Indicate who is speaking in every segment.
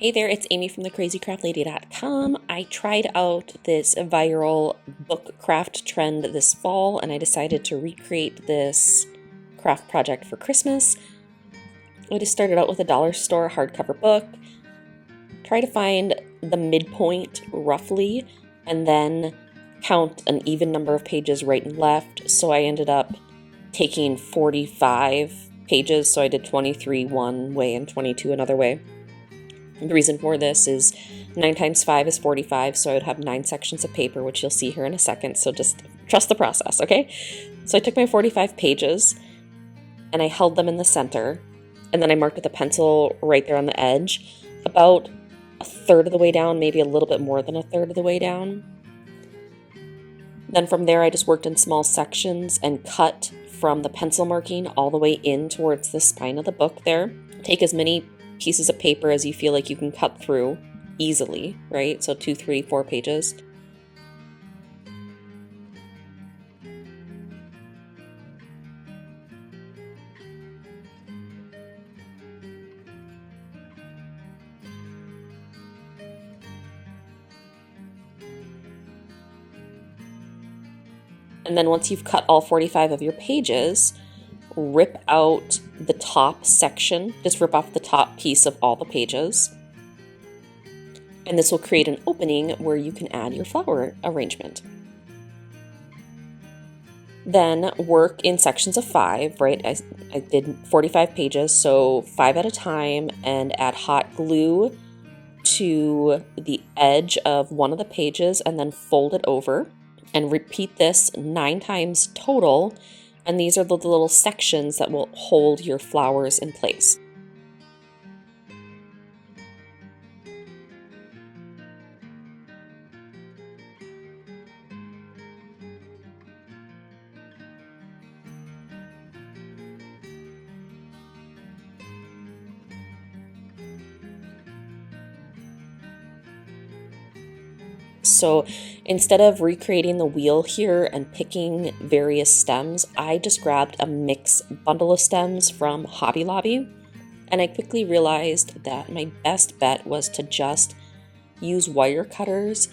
Speaker 1: Hey there, it's Amy from thecrazycraftlady.com. I tried out this viral book craft trend this fall and I decided to recreate this craft project for Christmas. I just started out with a dollar store hardcover book, try to find the midpoint roughly, and then count an even number of pages right and left. So I ended up taking 45 pages, so I did 23 one way and 22 another way. The reason for this is 9 times 5 is 45, so I would have 9 sections of paper, which you'll see here in a second, so just trust the process, okay? So I took my 45 pages, and I held them in the center, and then I marked with a pencil right there on the edge, about a third of the way down, maybe a little bit more than a third of the way down. Then from there, I just worked in small sections and cut from the pencil marking all the way in towards the spine of the book there. Take as many pieces of paper as you feel like you can cut through easily, right? So 2, 3, 4 pages. And then once you've cut all 45 of your pages, rip out the top section, just rip off the top piece of all the pages. And this will create an opening where you can add your flower arrangement. Then work in sections of 5, right? I did 45 pages, so 5 at a time, and add hot glue to the edge of one of the pages and then fold it over. And repeat this 9 times total, and these are the little sections that will hold your flowers in place. So instead of recreating the wheel here and picking various stems, I just grabbed a mix bundle of stems from Hobby Lobby, and I quickly realized that my best bet was to just use wire cutters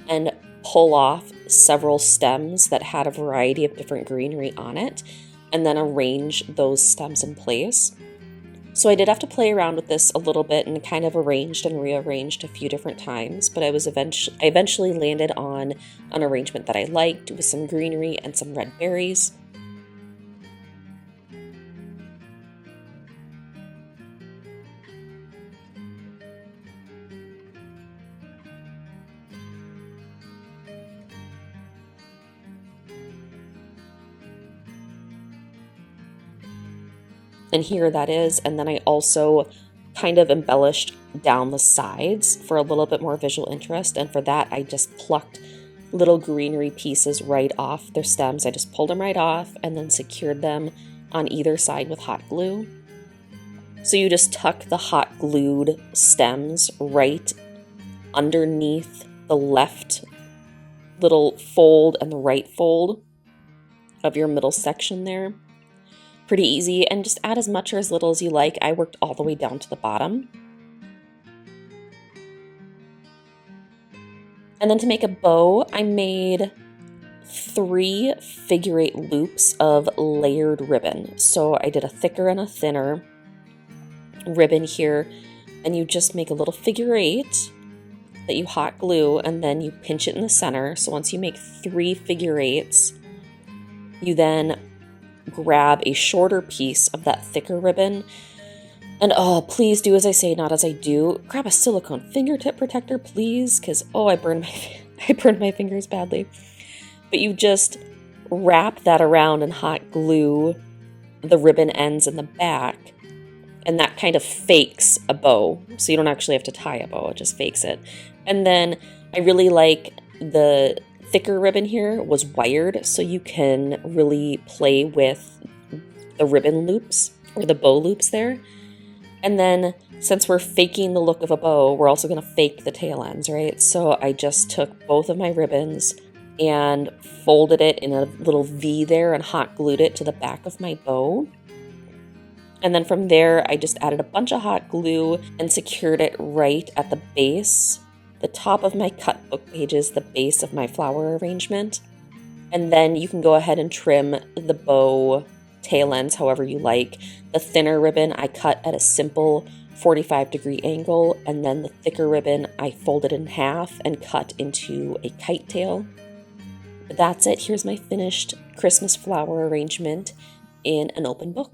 Speaker 1: and pull off several stems that had a variety of different greenery on it, and then arrange those stems in place. So I did have to play around with this a little bit and kind of arranged and rearranged a few different times, but I eventually landed on an arrangement that I liked with some greenery and some red berries. And here that is, and then I also kind of embellished down the sides for a little bit more visual interest, and for that I just plucked little greenery pieces right off their stems. I just pulled them right off and then secured them on either side with hot glue. So you just tuck the hot glued stems right underneath the left little fold and the right fold of your middle section there. Pretty easy, and just add as much or as little as you like. I worked all the way down to the bottom. And then to make a bow, I made 3 figure-8 loops of layered ribbon. So I did a thicker and a thinner ribbon here, and you just make a little figure-8 that you hot glue, and then you pinch it in the center. So once you make 3 figure-8s, you then grab a shorter piece of that thicker ribbon, and please do as I say, not as I do. Grab a silicone fingertip protector, please, because I burned my fingers badly. But you just wrap that around and hot glue the ribbon ends in the back, and that kind of fakes a bow. So you don't actually have to tie a bow, it just fakes it. And then I really like the thicker ribbon here was wired, so you can really play with the ribbon loops or the bow loops there. And then since we're faking the look of a bow, we're also going to fake the tail ends, right? So I just took both of my ribbons and folded it in a little V there and hot glued it to the back of my bow. And then from there, I just added a bunch of hot glue and secured it right at the base, the top of my cut book pages, the base of my flower arrangement. And then you can go ahead and trim the bow tail ends however you like. The thinner ribbon I cut at a simple 45-degree angle, and then the thicker ribbon I folded in half and cut into a kite tail. But that's it. Here's my finished Christmas flower arrangement in an open book.